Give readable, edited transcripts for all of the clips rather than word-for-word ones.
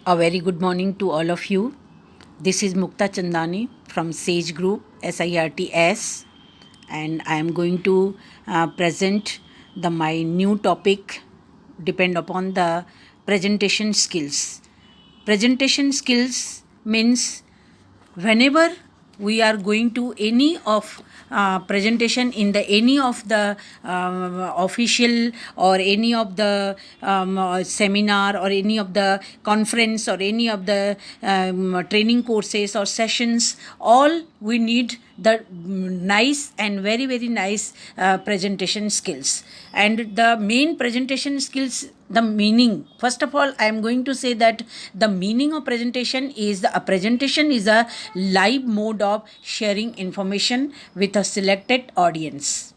A very good morning to all of you. This is Mukta Chandani from Sage Group, SIRTS, and I am going to present my new topic depend upon the presentation skills. Presentation skills means whenever we are going to any of presentation in the any of the official or any of the seminar or any of the conference or any of the training courses or sessions, all we need the nice and very very nice presentation skills. And the main presentation skills, the meaning, first of all I am going to say that the meaning of presentation is a presentation is a live mode of sharing information with a selected audience.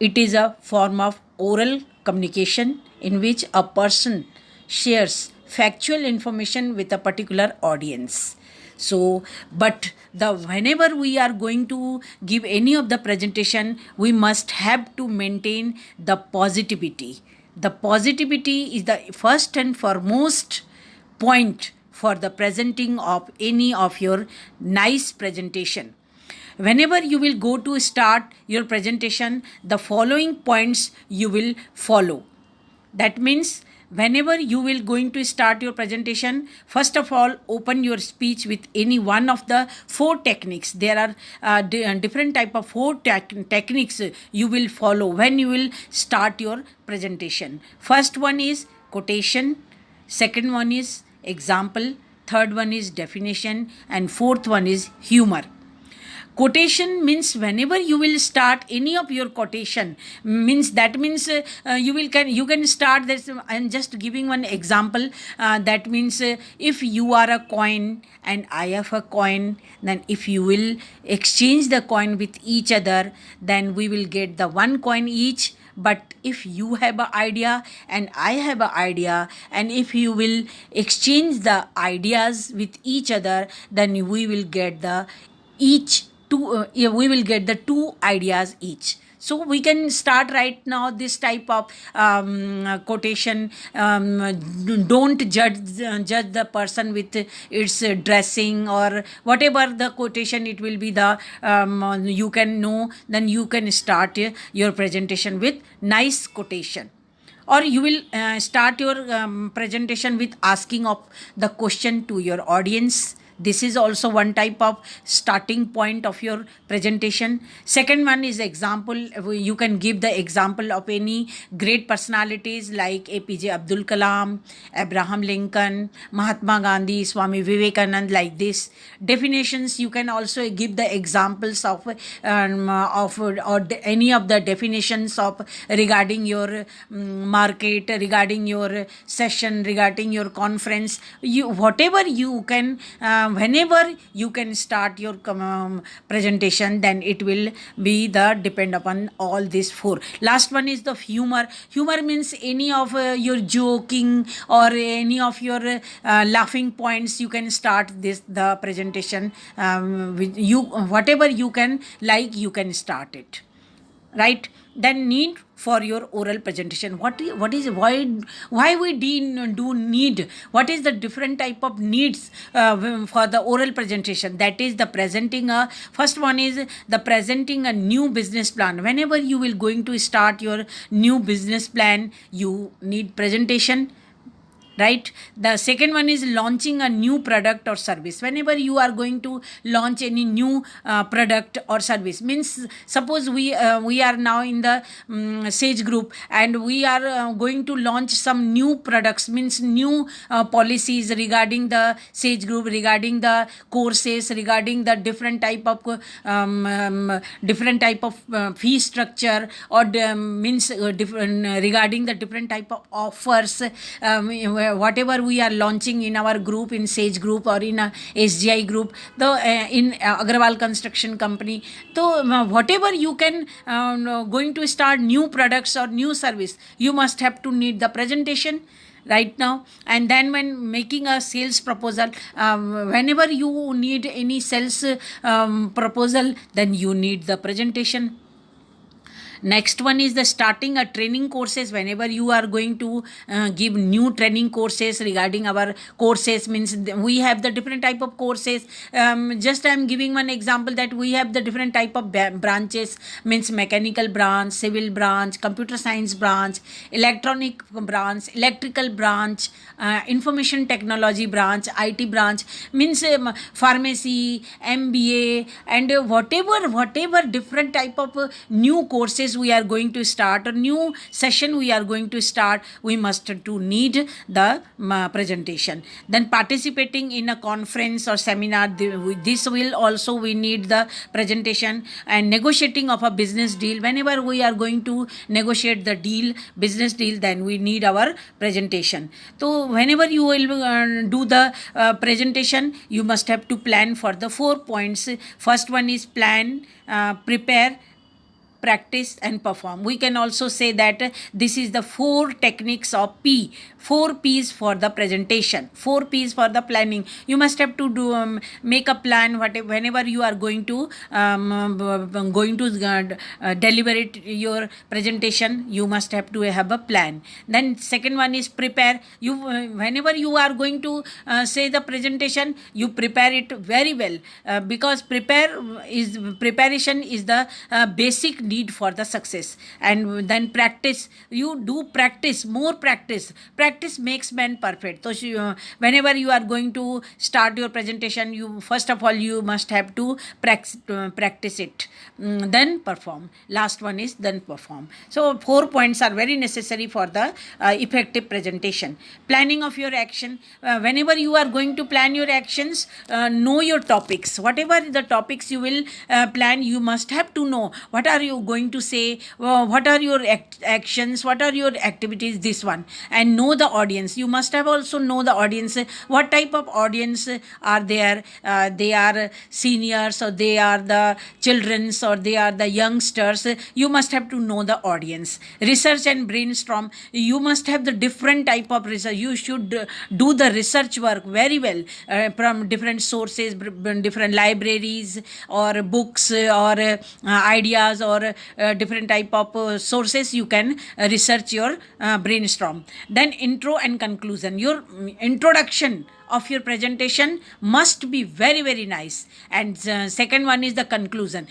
It is a form of oral communication in which a person shares factual information with a particular audience. So, but the whenever we are going to give any of the presentation, we must have to maintain the positivity. The positivity is the first and foremost point for the presenting of any of your nice presentation. Whenever you will go to start your presentation, the following points you will follow. That means whenever you will going to start your presentation, first of all open your speech with any one of the four techniques. There are different type of four techniques you will follow when you will start your presentation. First one is quotation, second one is example, third one is definition, and fourth one is humor. Quotation means whenever you will start any of your quotation, means that means you can start this. I'm just giving one example. That means if you are a coin and I have a coin, then if you will exchange the coin with each other, then we will get the one coin each. But if you have an idea and I have an idea, and if you will exchange the ideas with each other, then we will get the each two we will get the two ideas each. So we can start right now this type of quotation. Don't judge the person with its dressing or whatever the quotation it will be, the you can know, then you can start your presentation with nice quotation. Or you will start your presentation with asking of the question to your audience. This is also one type of starting point of your presentation. Second one is example. You can give the example of any great personalities like APJ Abdul Kalam, Abraham Lincoln, Mahatma Gandhi, Swami Vivekanand, like this. Definitions, you can also give the examples of any of the definitions of regarding your market, regarding your session, regarding your conference. You whatever you can whenever you can start your presentation, then it will be the depend upon all these four. Last one is the humor. Humor means any of your joking or any of your laughing points. You can start this the presentation with you, whatever you can like, you can start it, right? Then need for your oral presentation. What is why we do need, what is the different type of needs for the oral presentation? That is the presenting a, first one is the presenting a new business plan. Whenever you will going to start your new business plan, you need presentation, right? The second one is launching a new product or service. Whenever you are going to launch any new product or service, means suppose we are now in the Sage Group and we are going to launch some new products, means new policies regarding the Sage Group, regarding the courses, regarding the different type of fee structure, or means different regarding the different type of offers, whatever we are launching in our group, in Sage Group or in a SGI group, the in Agarwal Construction Company. So whatever you can going to start new products or new service, you must have to need the presentation right now. And then when making a sales proposal, whenever you need any sales proposal, then you need the presentation. Next one is the starting a training courses. Whenever you are going to give new training courses regarding our courses, means we have the different type of courses. Just I am giving one example that we have the different type of branches, means mechanical branch, civil branch, computer science branch, electronic branch, electrical branch, information technology branch, IT branch, means pharmacy, MBA, and whatever different type of new courses we are going to start, or new session we are going to start, we must to need the presentation. Then participating in a conference or seminar, this will also we need the presentation. And negotiating of a business deal, whenever we are going to negotiate the deal, business deal, then we need our presentation. So whenever you will do the presentation, you must have to plan for the 4 points. First one is plan, prepare, practice, and perform. We can also say that this is the 4 techniques of P, 4 P's for the presentation, 4 P's for the planning. You must have to do make a plan whenever you are going to deliberate your presentation. You must have to have a plan. Then second one is prepare. You whenever you are going to say the presentation, you prepare it very well, because preparation is the basic need for the success. And then practice, you do practice, more practice makes man perfect. So whenever you are going to start your presentation, you first of all you must have to practice it, then perform. Last one is then perform. So 4 points are very necessary for the effective presentation. Planning of your action, whenever you are going to plan your actions, know your topics. Whatever the topics you will plan, you must have to know what are you going to say, what are your actions, what are your activities, this one. And know the audience. You must have also know the audience, what type of audience are there. They are seniors, or they are the childrens, or they are the youngsters. You must have to know the audience. Research and brainstorm, you must have the different type of research. You should do the research work very well, from different sources, different libraries or books, or ideas, or different type of sources. You can research your brainstorm. Then intro and conclusion, your introduction of your presentation must be very, very nice. And second one is the conclusion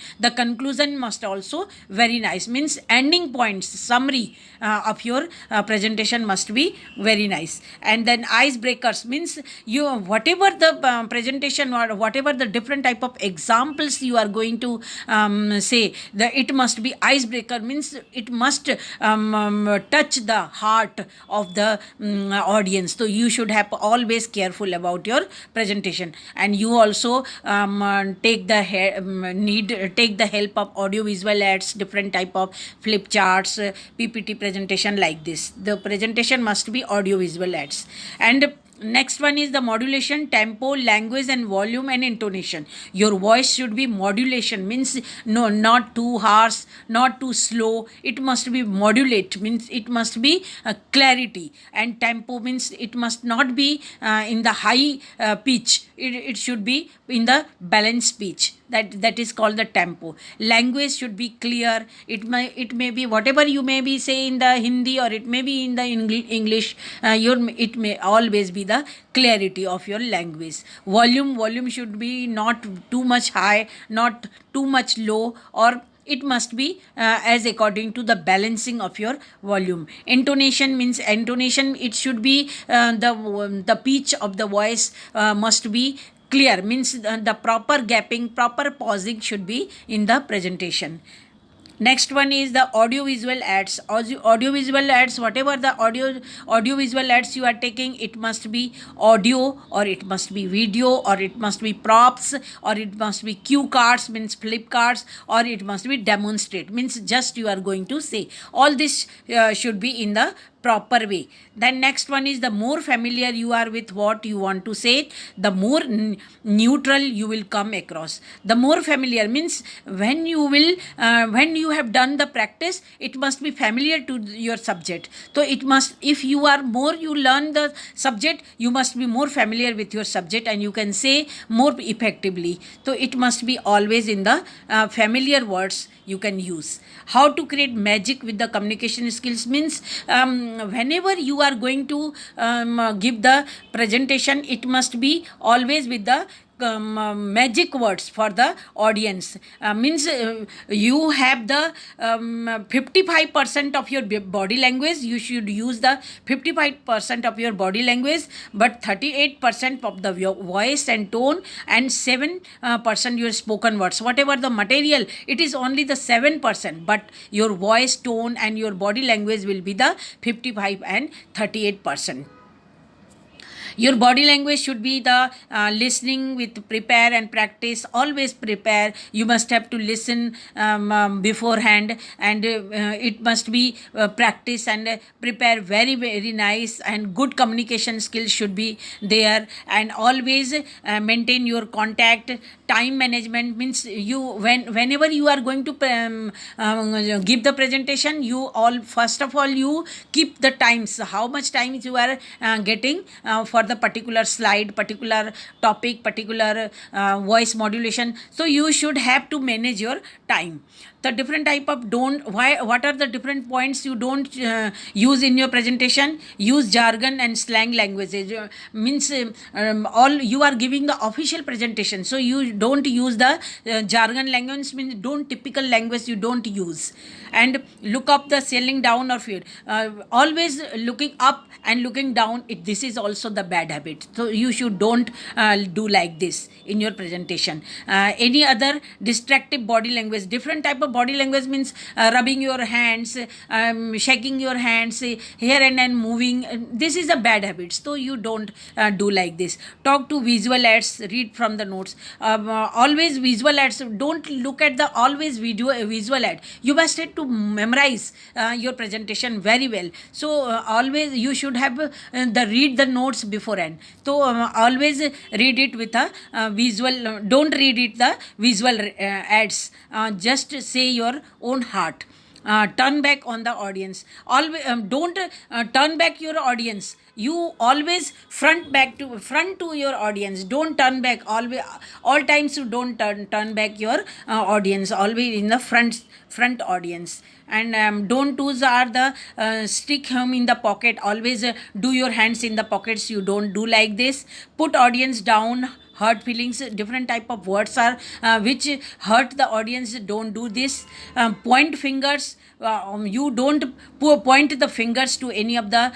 must also very nice, means ending points, summary of your presentation must be very nice. And then icebreakers, means you whatever the presentation, or whatever the different type of examples you are going to say, it must be icebreaker, means it must touch the heart of the audience. So you should have always careful about your presentation. And you also take the help of audio visual aids, different type of flip charts, PPT presentation, like this. The presentation must be audio visual aids. And next one is the modulation, tempo, language, and volume and intonation. Your voice should be modulation, means no, not too harsh, not too slow. It must be modulate, means it must be clarity. And tempo means it must not be in the high pitch. It should be in the balanced pitch. That is called the tempo. Language should be clear. It may be whatever you may be say in the Hindi, or it may be in the English. It may always be the clarity of your language. Volume should be not too much high, not too much low, or it must be as according to the balancing of your volume. Intonation means it should be the pitch of the voice must be clear, means the proper gapping, proper pausing should be in the presentation. Next one is the audio visual ads. Audio visual ads, whatever the audio visual ads you are taking, it must be audio, or it must be video, or it must be props, or it must be cue cards, means flip cards, or it must be demonstrate, means just you are going to say. All this should be in the proper way. Then next one is the more familiar you are with what you want to say, the more neutral you will come across. The more familiar means when you have done the practice, it must be familiar to your subject. So it must, if you are more, you learn the subject, you must be more familiar with your subject and you can say more effectively. So it must be always in the familiar words you can use. How to create magic with the communication skills means whenever you are going to give the presentation, it must be always with the magic words for the audience. Means you have the 55% of your body language, you should use the 55% of your body language, but 38% of the voice and tone, and 7% your spoken words. Whatever the material, it is only the 7%, but your voice, tone and your body language will be the 55 and 38%. Your body language should be the listening with prepare and practice. Always prepare. You must have to listen beforehand, and it must be practice and prepare very, very nice, and good communication skills should be there. And always maintain your contact. Time management means whenever you are going to give the presentation, you first of all you keep the times, how much time you are getting for the particular slide, particular topic, particular voice modulation. So you should have to manage your time. The different type of what are the different points you don't use in your presentation? Use jargon and slang languages. Means all you are giving the official presentation, so you don't use the jargon language, means don't typical language you don't use. And look up the selling down or fear. Always looking up and looking down, this is also the bad habit. So you should don't do like this in your presentation. Any other distractive body language, different type of body language means rubbing your hands, shaking your hands here and then moving. This is a bad habit, so you don't do like this. Talk to visual aids, read from the notes. Always visual aids, don't look at the always visual ad. You must have to memorize your presentation very well. So always you should have read the notes beforehand. So always read it with a visual, don't read it the visual ads. Just say your own heart. Turn back on the audience. Always don't turn back your audience. You always front to your audience. Don't turn back. All times you don't turn back your audience. Always in the front audience. And don't use the stick him in the pocket. Always do your hands in the pockets. You don't do like this. Put audience down. Hurt feelings, different type of words are which hurt the audience. Don't do this. Point fingers, you don't point the fingers to any of the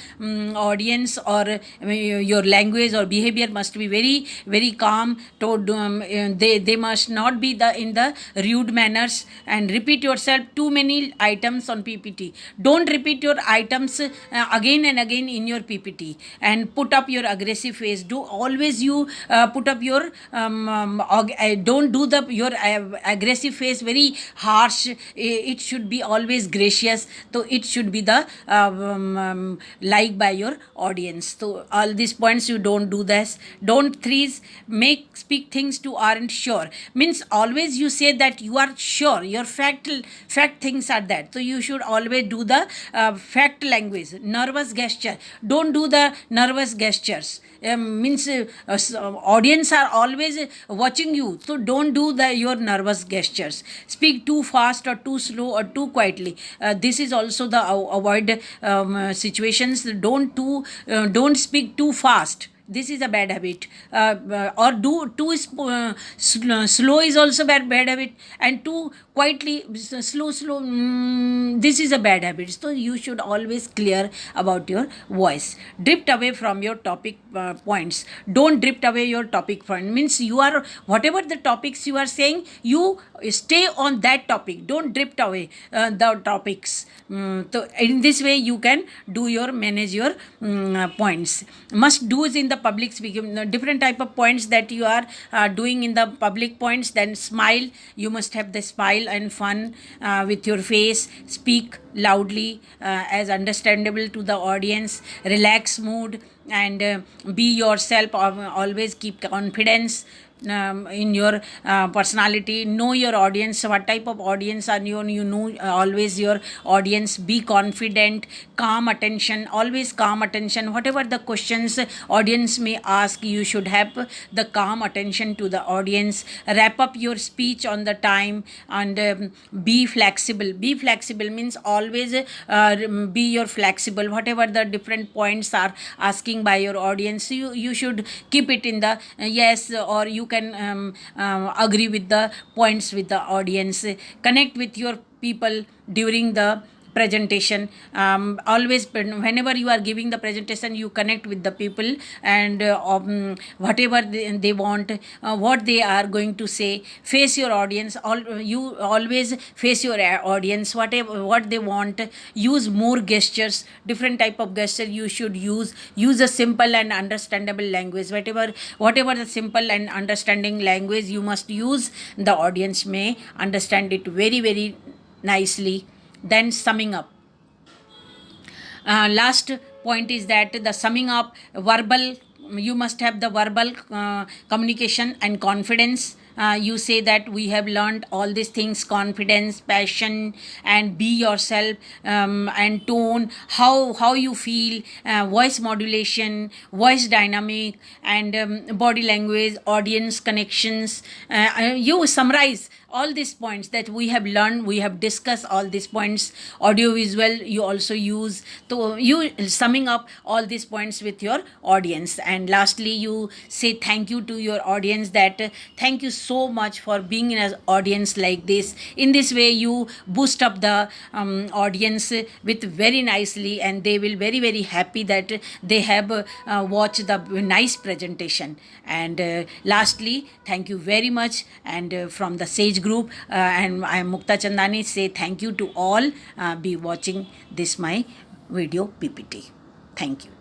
audience, or your language or behavior must be very, very calm. They must not be in the rude manners. And repeat yourself too many items on PPT. Don't repeat your items again and again in your PPT. And put up your aggressive face. Do always you put up your don't do your aggressive face very harsh. It should be always gracious. So it should be the liked by your audience. So all these points you don't do this. Don't speak things to aren't sure. Means always you say that you are sure. Your fact things are that. So you should always do the fact language. Nervous gesture. Don't do the nervous gestures. Means audience are always watching you, so don't do your nervous gestures. Speak too fast or too slow or too quietly. This is also the avoid situations. Don't speak too fast. This is a bad habit. Or do too slow is also bad habit, and too quietly slow. This is a bad habit. So you should always clear about your voice. Drift away from your topic points. Don't drift away your topic point. Means you are whatever the topics you are saying, you stay on that topic. Don't drift away the topics. So in this way you can manage your points. Must do's in the public speaking. Different type of points that you are doing in the public points. Then smile. You must have the smile smile and fun with your face. Speak loudly as understandable to the audience. Relax mood and be yourself. Always keep confidence in your personality. Know your audience, what type of audience are you know always your audience. Be confident, calm attention, always calm attention. Whatever the questions audience may ask, you should have the calm attention to the audience. Wrap up your speech on the time and be flexible. Be flexible means always be your flexible. Whatever the different points are asking by your audience, you should keep it in the yes, or you can agree with the points with the audience. Connect with your people during the presentation. Always whenever you are giving the presentation, you connect with the people and whatever they want, what they are going to say. Face your audience. You always face your audience, what they want. Use more gestures, different type of gesture you should use a simple and understandable language. Whatever the simple and understanding language you must use, the audience may understand it very very nicely. Then summing up. Last point is that the summing up, verbal, you must have the verbal communication and confidence. You say that we have learned all these things: confidence, passion, and be yourself, and tone, how you feel, voice modulation, voice dynamic, and body language, audience connections. You summarize all these points that we have learned, we have discussed all these points. Audio visual you also use, so you summing up all these points with your audience. And lastly, you say thank you to your audience, that thank you so much for being in an audience like this. In this way you boost up the audience with very nicely, and they will very very happy that they have watched the nice presentation. And lastly, thank you very much. And from the Sage Group, and I am Mukta Chandani, say thank you to all be watching this my video PPT. Thank you.